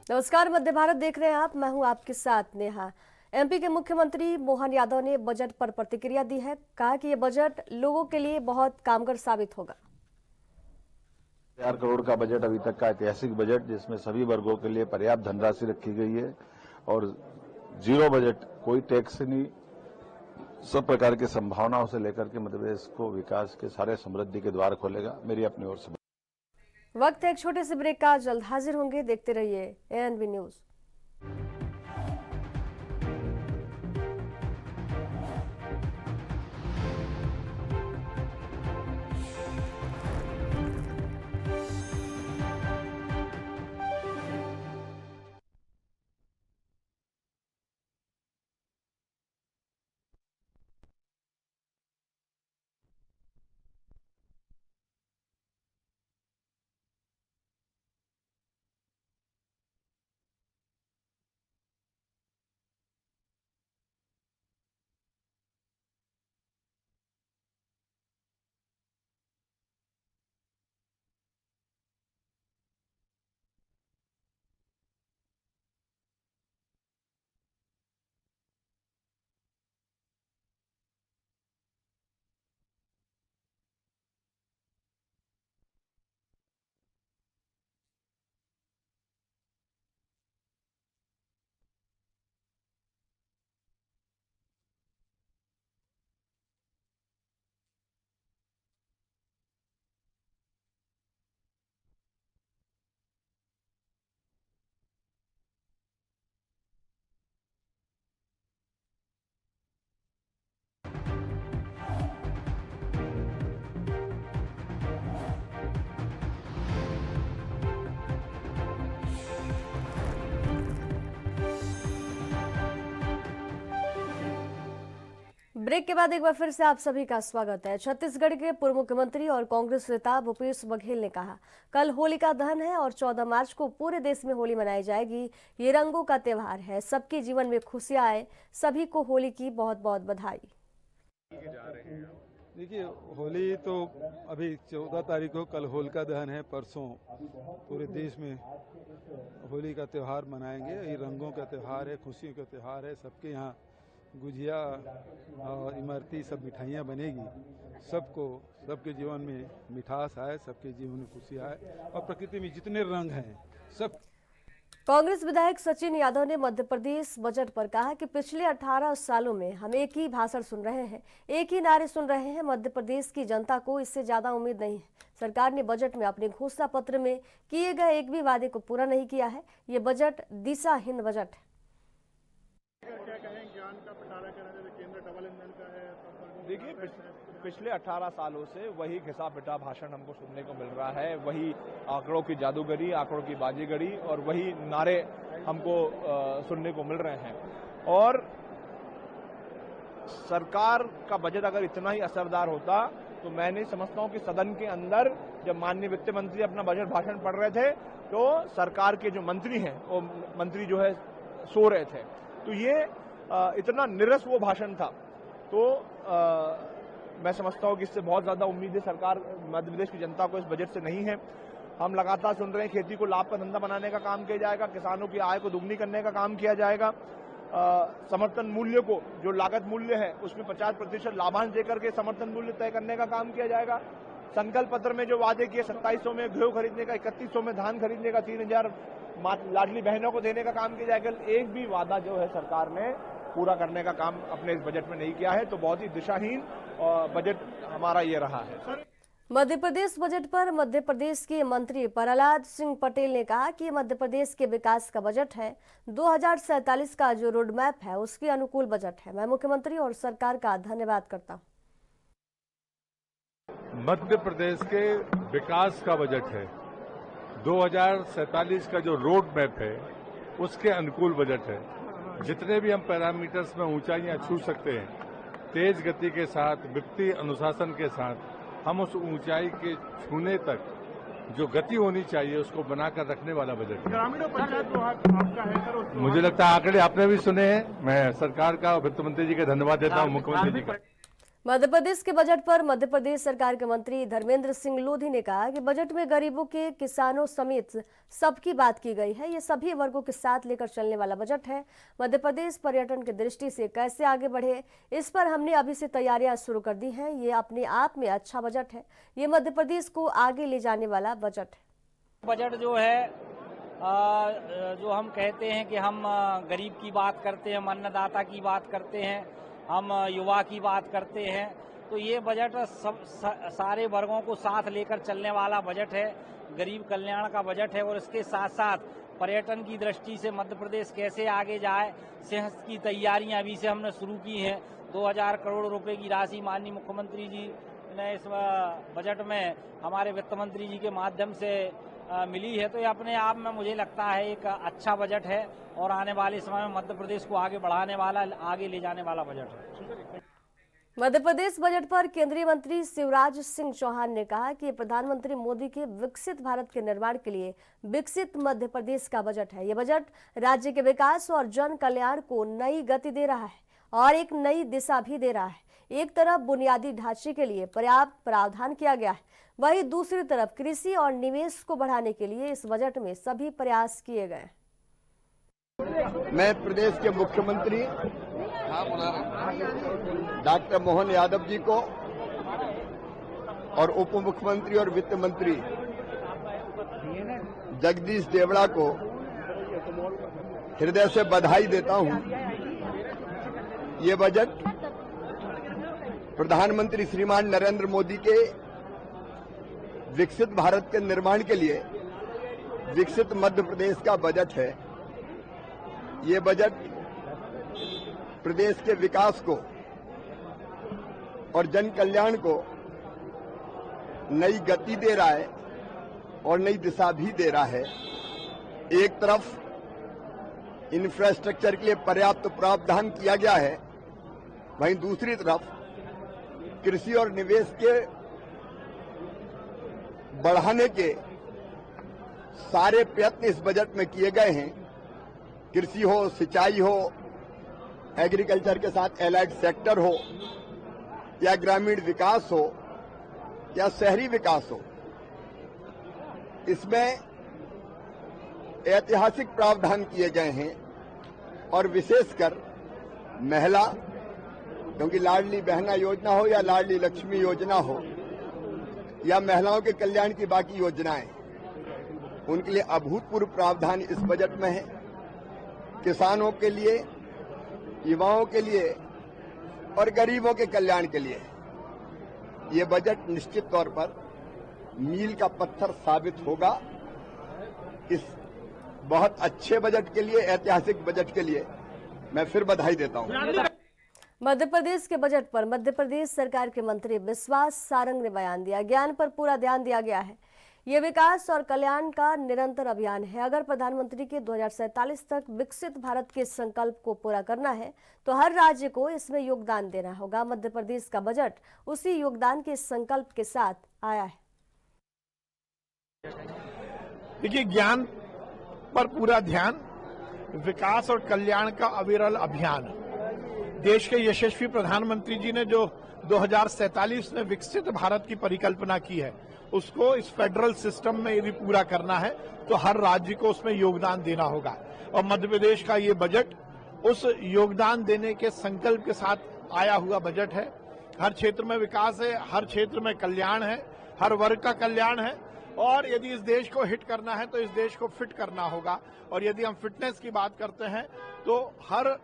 नमस्कार, मध्य भारत देख रहे हैं आप। मैं हूं आपके साथ नेहा। एमपी के मुख्यमंत्री मोहन यादव ने बजट पर प्रतिक्रिया दी है। कहा कि ये बजट लोगों के लिए बहुत कामगार साबित होगा। 4 करोड़ का बजट अभी तक का ऐतिहासिक बजट, जिसमें सभी वर्गों के लिए पर्याप्त धनराशि रखी गई है और जीरो बजट, कोई टैक्स नहीं, सब प्रकार की संभावनाओं से लेकर के मध्य प्रदेश को विकास के सारे समृद्धि के द्वार खोलेगा। मेरी अपनी ओर से। वक्त है एक छोटे से ब्रेक का। जल्द हाजिर होंगे, देखते रहिए एएनबी न्यूज। ब्रेक के बाद एक बार फिर से आप सभी का स्वागत है। छत्तीसगढ़ के पूर्व मुख्यमंत्री और कांग्रेस नेता भूपेश बघेल ने कहा, कल होलिका दहन है और 14 मार्च को पूरे देश में होली मनाई जाएगी। ये रंगों का त्योहार है, सबके जीवन में खुशियां आए। सभी को होली की बहुत बहुत बधाई। देखिए, होली तो अभी 14 तारीख को, कल होलिका दहन है, परसों पूरे देश में होली का त्यौहार मनाएंगे। ये रंगों का त्यौहार है, खुशियों का त्यौहार है। सबके यहाँ गुजिया और इमरती सब मिठाइयाँ बनेगी। सबको, सबके जीवन में मिठास आए, सबके जीवन में खुशी आए और प्रकृति में जितने रंग हैं सब। कांग्रेस विधायक सचिन यादव ने मध्य प्रदेश बजट पर कहा कि पिछले 18 सालों में हम एक ही भाषण सुन रहे हैं, एक ही नारे सुन रहे हैं। मध्य प्रदेश की जनता को इससे ज्यादा उम्मीद नहीं है। सरकार ने बजट में अपने घोषणा पत्र में किए गए एक भी वादे को पूरा नहीं किया है। ये बजट दिशाहीन बजट है। देखिए, पिछले 18 सालों से वही घिसा पिटा भाषण हमको सुनने को मिल रहा है। वही आंकड़ों की जादूगरी, आंकड़ों की बाजीगरी और वही नारे हमको सुनने को मिल रहे हैं। और सरकार का बजट अगर इतना ही असरदार होता तो मैं नहीं समझता हूं कि सदन के अंदर जब माननीय वित्त मंत्री अपना बजट भाषण पढ़ रहे थे तो सरकार के जो मंत्री हैं वो मंत्री जो है सो रहे थे। तो ये इतना निरस वो भाषण था। तो मैं समझता हूं कि इससे बहुत ज्यादा उम्मीदें सरकार, मध्य प्रदेश की जनता को इस बजट से नहीं है। हम लगातार सुन रहे हैं खेती को लाभ का धंधा बनाने का काम किया जाएगा, किसानों की आय को दुगनी करने का काम किया जाएगा, समर्थन मूल्य को, जो लागत मूल्य है उसमें 50% लाभांश देकर के समर्थन मूल्य तय करने का काम किया जाएगा। संकल्प पत्र में जो वादे किए 2700 में गेहूं खरीदने का, 3100 में धान खरीदने का, 3000 लाडली बहनों को देने का काम किया जाएगा। एक भी वादा जो है सरकार ने पूरा करने का काम अपने इस बजट में नहीं किया है। तो बहुत ही दिशाहीन बजट हमारा ये रहा है। मध्य प्रदेश बजट पर मध्य प्रदेश के मंत्री प्रहलाद सिंह पटेल ने कहा कि मध्य प्रदेश के विकास का बजट है। 2047 का जो रोड मैप है उसके अनुकूल बजट है। मैं मुख्यमंत्री और सरकार का धन्यवाद करता हूं। मध्य प्रदेश के विकास का बजट है। 2047 का जो रोड मैप है उसके अनुकूल बजट है। जितने भी हम पैरामीटर्स में ऊंचाइयां छू सकते हैं, तेज गति के साथ, वित्तीय अनुशासन के साथ हम उस ऊंचाई के छूने तक जो गति होनी चाहिए उसको बनाकर रखने वाला बजट है। ग्रामीण पंचायत विभाग आपका है सर। मुझे लगता है आंकड़े आपने भी सुने हैं। मैं सरकार का, वित्त मंत्री जी का धन्यवाद देता हूँ, मुख्यमंत्री जी का। मध्य प्रदेश के बजट पर मध्य प्रदेश सरकार के मंत्री धर्मेंद्र सिंह लोधी ने कहा कि बजट में गरीबों के, किसानों समेत सबकी बात की गई है। ये सभी वर्गों के साथ लेकर चलने वाला बजट है। मध्य प्रदेश पर्यटन की दृष्टि से कैसे आगे बढ़े, इस पर हमने अभी से तैयारियां शुरू कर दी हैं। ये अपने आप में अच्छा बजट है। ये मध्य प्रदेश को आगे ले जाने वाला बजट है। बजट जो है जो हम कहते हैं कि हम गरीब की बात करते हैं, हम अन्नदाता की बात करते हैं, हम युवा की बात करते हैं, तो ये बजट सारे वर्गों को साथ लेकर चलने वाला बजट है। गरीब कल्याण का बजट है और इसके साथ साथ पर्यटन की दृष्टि से मध्य प्रदेश कैसे आगे जाए, सेहत की तैयारियां अभी से हमने शुरू की हैं। 2000 करोड़ रुपए की राशि माननीय मुख्यमंत्री जी ने इस बजट में हमारे वित्त मंत्री जी के माध्यम से मिली है। तो ये अपने आप में मुझे लगता है एक अच्छा बजट है और आने वाले समय में मध्य प्रदेश को आगे बढ़ाने वाला, आगे ले जाने वाला बजट है। मध्य प्रदेश बजट पर केंद्रीय मंत्री शिवराज सिंह चौहान ने कहा कि प्रधानमंत्री मोदी के विकसित भारत के निर्माण के लिए विकसित मध्य प्रदेश का बजट है। ये बजट राज्य के विकास और जन कल्याण को नई गति दे रहा है और एक नई दिशा भी दे रहा है। एक तरफ बुनियादी ढांचे के लिए पर्याप्त प्रावधान किया गया है, वहीं दूसरी तरफ कृषि और निवेश को बढ़ाने के लिए इस बजट में सभी प्रयास किए गए। मैं प्रदेश के मुख्यमंत्री डॉक्टर मोहन यादव जी को और उप मुख्यमंत्री और वित्त मंत्री जगदीश देवड़ा को हृदय से बधाई देता हूं। ये बजट प्रधानमंत्री श्रीमान नरेंद्र मोदी के विकसित भारत के निर्माण के लिए विकसित मध्य प्रदेश का बजट है। ये बजट प्रदेश के विकास को और जन कल्याण को नई गति दे रहा है और नई दिशा भी दे रहा है। एक तरफ इंफ्रास्ट्रक्चर के लिए पर्याप्त प्रावधान किया गया है, वहीं दूसरी तरफ कृषि और निवेश के बढ़ाने के सारे प्रयत्न इस बजट में किए गए हैं। कृषि हो, सिंचाई हो, एग्रीकल्चर के साथ एलाइड सेक्टर हो, या ग्रामीण विकास हो, या शहरी विकास हो, इसमें ऐतिहासिक प्रावधान किए गए हैं। और विशेषकर महिला, क्योंकि लाडली बहना योजना हो या लाडली लक्ष्मी योजना हो या महिलाओं के कल्याण की बाकी योजनाएं, उनके लिए अभूतपूर्व प्रावधान इस बजट में है। किसानों के लिए, युवाओं के लिए और गरीबों के कल्याण के लिए ये बजट निश्चित तौर पर मील का पत्थर साबित होगा। इस बहुत अच्छे बजट के लिए, ऐतिहासिक बजट के लिए मैं फिर बधाई देता हूं। मध्य प्रदेश के बजट पर मध्य प्रदेश सरकार के मंत्री विश्वास सारंग ने बयान दिया। ज्ञान पर पूरा ध्यान दिया गया है। ये विकास और कल्याण का निरंतर अभियान है। अगर प्रधानमंत्री के 2047 तक विकसित भारत के संकल्प को पूरा करना है तो हर राज्य को इसमें योगदान देना होगा। मध्य प्रदेश का बजट उसी योगदान के संकल्प के साथ आया है। देखिए, ज्ञान पर पूरा ध्यान, विकास और कल्याण का अविरल अभियान। देश के यशस्वी प्रधानमंत्री जी ने जो 2047 में विकसित भारत की परिकल्पना की है, उसको इस फेडरल सिस्टम में यदि पूरा करना है तो हर राज्य को उसमें योगदान देना होगा। और मध्य प्रदेश का ये बजट उस योगदान देने के संकल्प के साथ आया हुआ बजट है। हर क्षेत्र में विकास है, हर क्षेत्र में कल्याण है, हर वर्ग का कल्याण है। और यदि इस देश को हिट करना है तो इस देश को फिट करना होगा। और यदि हम फिटनेस की बात करते हैं तो हर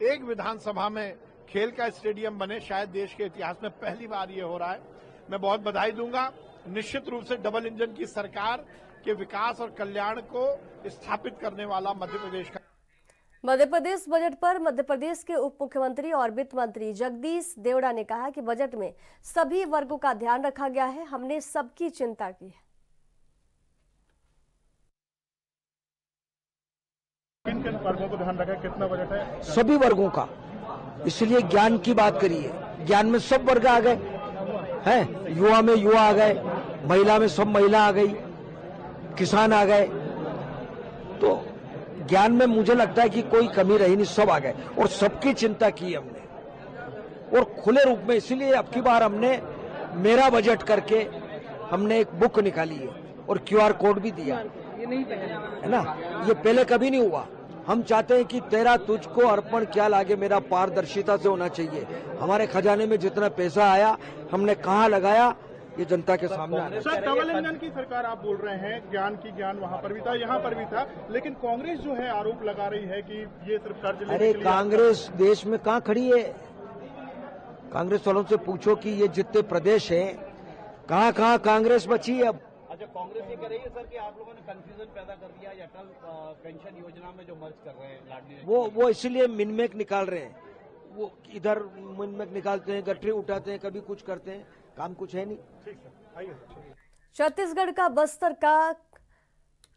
एक विधानसभा में खेल का स्टेडियम बने। शायद देश के इतिहास में पहली बार ये हो रहा है। मैं बहुत बधाई दूंगा। निश्चित रूप से डबल इंजन की सरकार के विकास और कल्याण को स्थापित करने वाला मध्य प्रदेश का। मध्य प्रदेश बजट पर मध्य प्रदेश के उप मुख्यमंत्री और वित्त मंत्री जगदीश देवड़ा ने कहा कि बजट में सभी वर्गों का ध्यान रखा गया है। हमने सबकी चिंता की है। किन किन वर्गों को ध्यान रखा, कितना बजट है? सभी वर्गों का। इसलिए ज्ञान की बात करिए, ज्ञान में सब वर्ग आ गए हैं। युवा में युवा आ गए, महिला में सब महिला आ गई, किसान आ गए। तो ज्ञान में मुझे लगता है कि कोई कमी रही नहीं, सब आ गए और सबकी चिंता की हमने। और खुले रूप में। इसीलिए अब की बार हमने मेरा बजट करके हमने एक बुक निकाली है और QR कोड भी दिया है ना। ये पहले कभी नहीं हुआ। हम चाहते हैं कि तेरा तुझको अर्पण क्या लागे मेरा पारदर्शिता से होना चाहिए। हमारे खजाने में जितना पैसा आया हमने कहाँ लगाया ये जनता के सामने आना। सर, डबल इंजन की सरकार आप बोल रहे हैं, ज्ञान वहाँ पर भी था, यहाँ पर भी था, लेकिन कांग्रेस जो है आरोप लगा रही है कि ये सिर्फ कर्ज लेने अरे के लिए। कांग्रेस देश में कहाँ खड़ी है? कांग्रेस वालों से पूछो कि ये जितने प्रदेश हैं कहाँ कहाँ कांग्रेस बची है अब। अच्छा, कांग्रेस ये कह रही है सर कि आप लोगों ने कंफ्यूजन पैदा कर दिया अटल पेंशन योजना में जो मर्ज कर रहे हैं लाडली। वो इसलिए मिनमेक निकाल रहे हैं। वो इधर मिनमेक निकालते हैं, गठरी उठाते हैं, कभी कुछ करते हैं, काम कुछ है नहीं। छत्तीसगढ़ का बस्तर का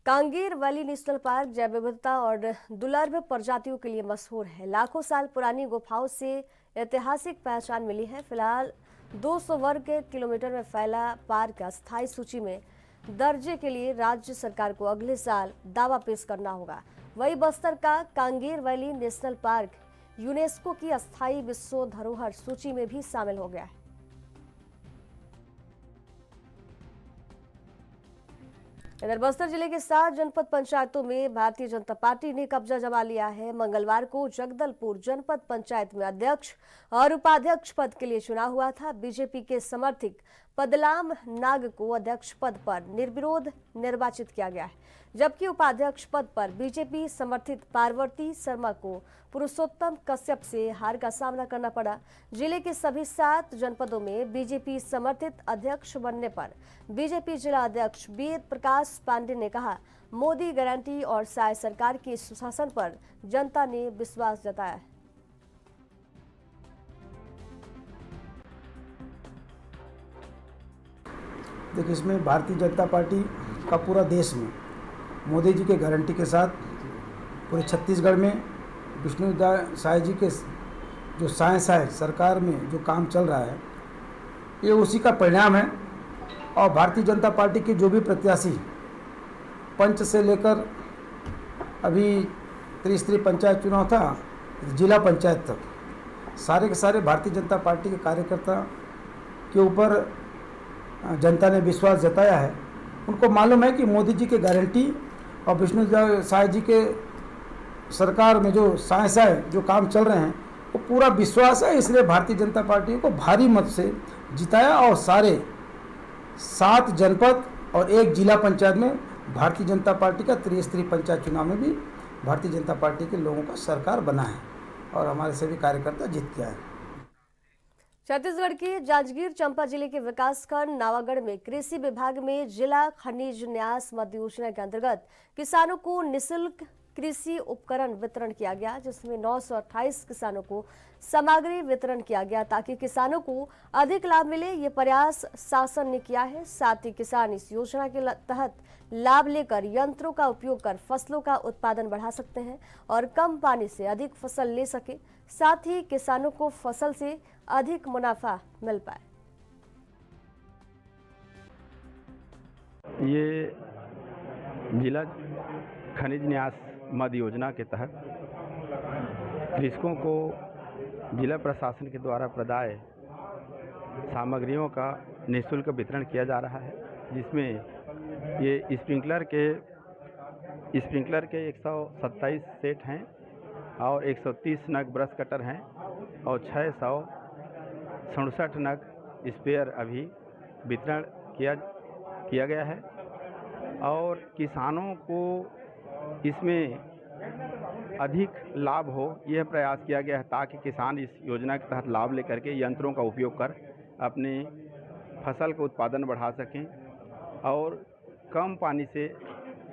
कांगेर वैली नेशनल पार्क जैव विविधता और दुर्लभ प्रजातियों के लिए मशहूर है। लाखों साल पुरानी गुफाओं से ऐतिहासिक पहचान मिली है। फिलहाल 200 वर्ग किलोमीटर में फैला पार्क अस्थायी सूची में दर्जे के लिए राज्य सरकार को अगले साल दावा पेश करना होगा। वही बस्तर का Kanger valley national park UNESCO की अस्थायी विश्व धरोहर सूची में भी शामिल हो गया है। इधर बस्तर जिले के 7 जनपद पंचायतों में भारतीय जनता पार्टी ने कब्जा जमा लिया है। मंगलवार को जगदलपुर जनपद पंचायत में अध्यक्ष और उपाध्यक्ष पद के लिए चुनाव हुआ था। बीजेपी के समर्थित पदलाम नाग को अध्यक्ष पद पर निर्विरोध निर्वाचित किया गया है, जबकि उपाध्यक्ष पद पर बीजेपी समर्थित पार्वती शर्मा को पुरुषोत्तम कश्यप से हार का सामना करना पड़ा। जिले के सभी 7 जनपदों में बीजेपी समर्थित अध्यक्ष बनने पर बीजेपी जिला अध्यक्ष वेद प्रकाश पांडे ने कहा, मोदी गारंटी और साय सरकार के सुशासन पर जनता ने विश्वास जताया है। देखिए, इसमें भारतीय जनता पार्टी का पूरा देश में मोदी जी के गारंटी के साथ पूरे छत्तीसगढ़ में विष्णु साय जी के जो साय सरकार में जो काम चल रहा है ये उसी का परिणाम है। और भारतीय जनता पार्टी के जो भी प्रत्याशी पंच से लेकर अभी त्रिस्तरीय पंचायत चुनाव था, जिला पंचायत तक, सारे के सारे भारतीय जनता पार्टी के कार्यकर्ता के ऊपर जनता ने विश्वास जताया है। उनको मालूम है कि मोदी जी के गारंटी और विष्णु साय जी के सरकार में जो साय जो काम चल रहे हैं वो पूरा विश्वास है। इसलिए भारतीय जनता पार्टी को भारी मत से जिताया और सारे 7 जनपद और 1 जिला पंचायत में भारतीय जनता पार्टी का त्रिस्तरीय पंचायत चुनाव में भी भारतीय जनता पार्टी के लोगों का सरकार बना है और हमारे सभी कार्यकर्ता जीत गया है। छत्तीसगढ़ के जांजगीर चांपा जिले के विकासखंड नावागढ़ में कृषि विभाग में जिला खनिज न्यास मध्य योजना के अंतर्गत किसानों को निःशुल्क कृषि उपकरण वितरण किया गया, जिसमें 928 किसानों को सामग्री वितरण किया गया ताकि किसानों को अधिक लाभ मिले। ये प्रयास शासन ने किया है। साथ ही किसान इस योजना के तहत लाभ लेकर यंत्रों का उपयोग कर फसलों का उत्पादन बढ़ा सकते हैं और कम पानी से अधिक फसल ले सके। साथ ही किसानों को फसल से अधिक मुनाफा मिल पाए। ये जिला खनिज न्यास मद योजना के तहत कृषकों को जिला प्रशासन के द्वारा प्रदाय सामग्रियों का निःशुल्क वितरण किया जा रहा है, जिसमें ये स्प्रिंकलर के 127 सेट हैं और 130 नग ब्रश कटर हैं और 667 नग स्पेयर अभी वितरण किया गया है। और किसानों को इसमें अधिक लाभ हो यह प्रयास किया गया है ताकि किसान इस योजना के तहत लाभ लेकर के यंत्रों का उपयोग कर अपने फसल का उत्पादन बढ़ा सकें और कम पानी से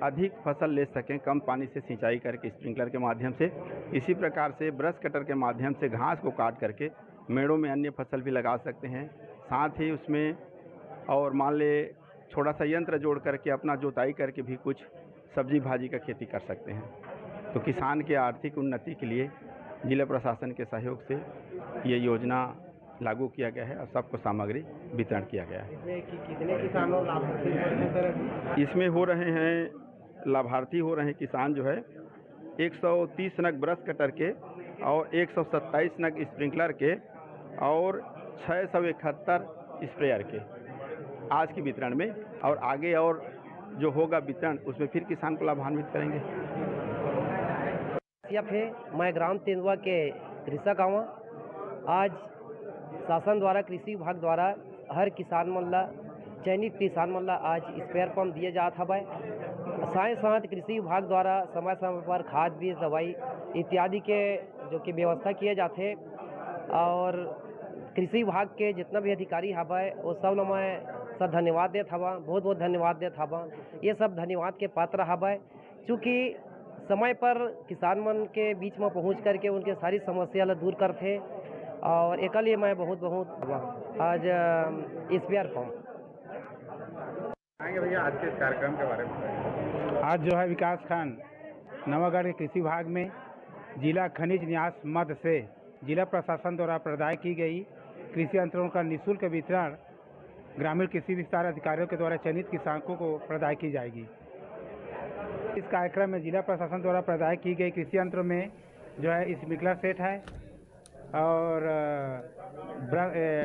अधिक फसल ले सकें, कम पानी से सिंचाई करके स्प्रिंकलर के माध्यम से। इसी प्रकार से ब्रश कटर के माध्यम से घास को काट करके मेड़ों में अन्य फसल भी लगा सकते हैं। साथ ही उसमें और मान ले छोटा सा यंत्र जोड़ करके अपना जोताई करके भी कुछ सब्जी भाजी का खेती कर सकते हैं। तो किसान के आर्थिक उन्नति के लिए जिला प्रशासन के सहयोग से ये योजना लागू किया गया है और सबको सामग्री वितरण किया गया है। कितने किसानों लाभार्थी इसमें हो रहे हैं? लाभार्थी हो रहे हैं किसान जो है 130 नग ब्रश कटर के और 127 नग स्प्रिंकलर के और 671 स्प्रेयर के आज की वितरण में, और आगे और जो होगा वितरण उसमें फिर किसान को लाभान्वित करेंगे। मैं ग्राम तेंदुआ के कृषक हूँ। आज शासन द्वारा कृषि विभाग द्वारा हर किसान मन ला चयनित किसान मन ला आज स्प्रेयर पंप दिए जात हवय। साथ साथ कृषि विभाग द्वारा समय समय पर खाद बीज दवाई इत्यादि के जो कि व्यवस्था किए जाते, और कृषि विभाग के जितना भी अधिकारी हवय वो सब ला मैं सब धन्यवाद देत हवा, बहुत बहुत धन्यवाद देत हवा। ये सब धन्यवाद के पात्र हवय, चूँकि समय पर किसान मन के बीच में पहुंच करके उनके सारी समस्या ला दूर करते, और एक लिए मैं बहुत बहुत आज स्पेयर पंप आएंगे। भैया आज के कार्यक्रम के बारे में आज जो है विकास खंड नवागढ़ के कृषि विभाग में जिला खनिज न्यास मद से जिला प्रशासन द्वारा प्रदाय की गई कृषि यंत्रों का निःशुल्क वितरण ग्रामीण कृषि विस्तार अधिकारियों के द्वारा चयनित किसानों को प्रदाय की जाएगी। इस कार्यक्रम में जिला प्रशासन द्वारा प्रदाय की गई कृषि यंत्रों में जो है स्प्रिंकलर सेट है और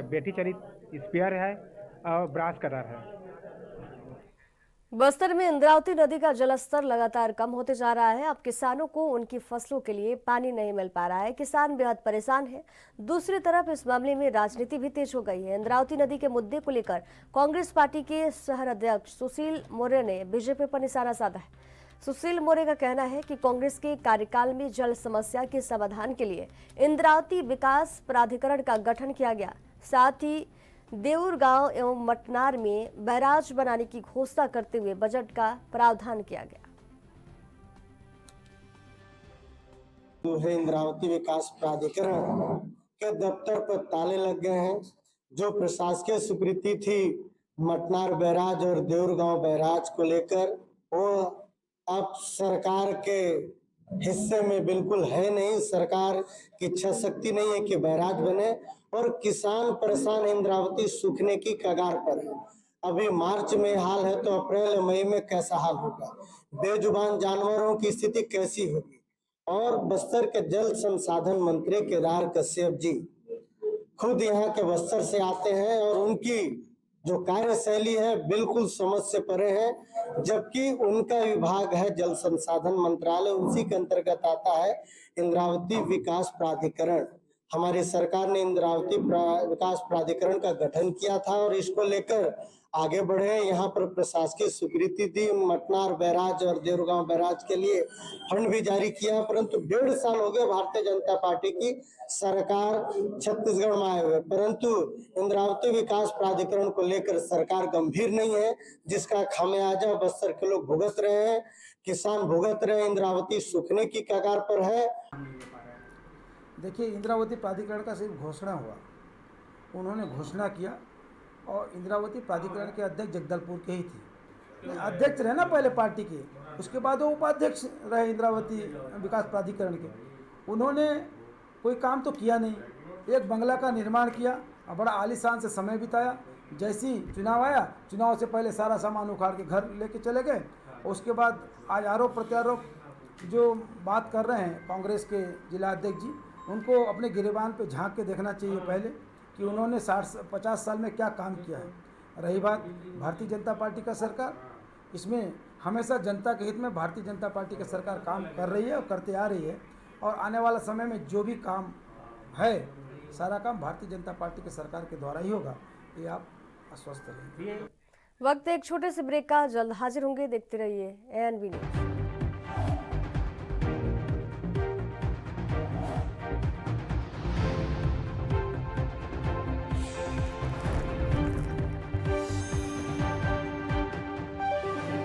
बेटी चलित स्पेयर है और ब्रास कटर है। बस्तर में इंद्रावती नदी का जलस्तर लगातार कम होते जा रहा है। अब किसानों को उनकी फसलों के लिए पानी नहीं मिल पा रहा है, किसान बेहद परेशान है। दूसरी तरफ इस मामले में राजनीति भी तेज हो गई है। इंद्रावती नदी के मुद्दे को लेकर कांग्रेस पार्टी के शहर अध्यक्ष सुशील मोरे ने बीजेपी पर निशाना साधा है। सुशील मोरे का कहना है कि कांग्रेस के कार्यकाल में जल समस्या के समाधान के लिए इंद्रावती विकास प्राधिकरण का गठन किया गया, साथ ही देऊर गांव एवं मटनार में बैराज बनाने की घोषणा करते हुए बजट का प्रावधान किया गया। इंद्रावती विकास प्राधिकरण के दफ्तर पर ताले लग गए हैं। जो प्रशासकीय स्वीकृति थी मटनार बैराज और देऊर गांव बैराज को लेकर, वो अब सरकार के हिस्से में बिल्कुल है नहीं। सरकार की इच्छा शक्ति नहीं है कि बैराज बने, और किसान परेशान इंद्रावती सूखने की कगार पर है। अभी मार्च में हाल है तो अप्रैल मई में कैसा हाल होगा, बेजुबान जानवरों की स्थिति कैसी होगी। और बस्तर के जल संसाधन मंत्री केदार कश्यप जी खुद यहाँ के बस्तर से आते हैं, और उनकी जो कार्यशैली है बिल्कुल समझ से परे है, जबकि उनका विभाग है जल संसाधन मंत्रालय, उसी के अंतर्गत आता है इंद्रावती विकास प्राधिकरण। हमारी सरकार ने इंद्रावती विकास प्राधिकरण का गठन किया था और इसको लेकर आगे बढ़े। यहाँ पर प्रशासकीय स्वीकृति दी, मटनार बैराज और देऊरगांव बैराज के लिए फंड भी जारी किया, परंतु 1.5 साल हो गए भारतीय जनता पार्टी की सरकार छत्तीसगढ़ में आए हुए, परंतु इंद्रावती विकास प्राधिकरण को लेकर सरकार गंभीर नहीं है, जिसका खामियाजा बस्तर के लोग भुगत रहे हैं, किसान भुगत रहे हैं। इंद्रावती सूखने की कगार पर है। देखिए, इंद्रावती प्राधिकरण का सिर्फ घोषणा हुआ, उन्होंने घोषणा किया, और इंद्रावती प्राधिकरण के अध्यक्ष जगदलपुर के ही थे। अध्यक्ष रहे ना पहले पार्टी के, उसके बाद वो उपाध्यक्ष रहे इंद्रावती विकास प्राधिकरण के। उन्होंने कोई काम तो किया नहीं। एक बंगला का निर्माण किया और बड़ा आलीशान से समय बिताया। जैसी चुनाव आया, चुनाव से पहले सारा सामान उखाड़ के घर लेके चले गए। उसके बाद आज आरोप प्रत्यारोप जो बात कर रहे हैं कांग्रेस के जिला अध्यक्ष जी, उनको अपने गिरेबान पे झांक के देखना चाहिए पहले कि उन्होंने 60-50 साल में क्या काम किया है। रही बात भारतीय जनता पार्टी का सरकार, इसमें हमेशा जनता के हित में भारतीय जनता पार्टी की सरकार काम कर रही है और करते आ रही है, और आने वाला समय में जो भी काम है सारा काम भारतीय जनता पार्टी की सरकार के द्वारा ही होगा, ये आप आश्वस्त रहिए। वक्त एक छोटे से ब्रेक का, जल्द हाजिर होंगे, देखते रहिए ANV न्यूज़।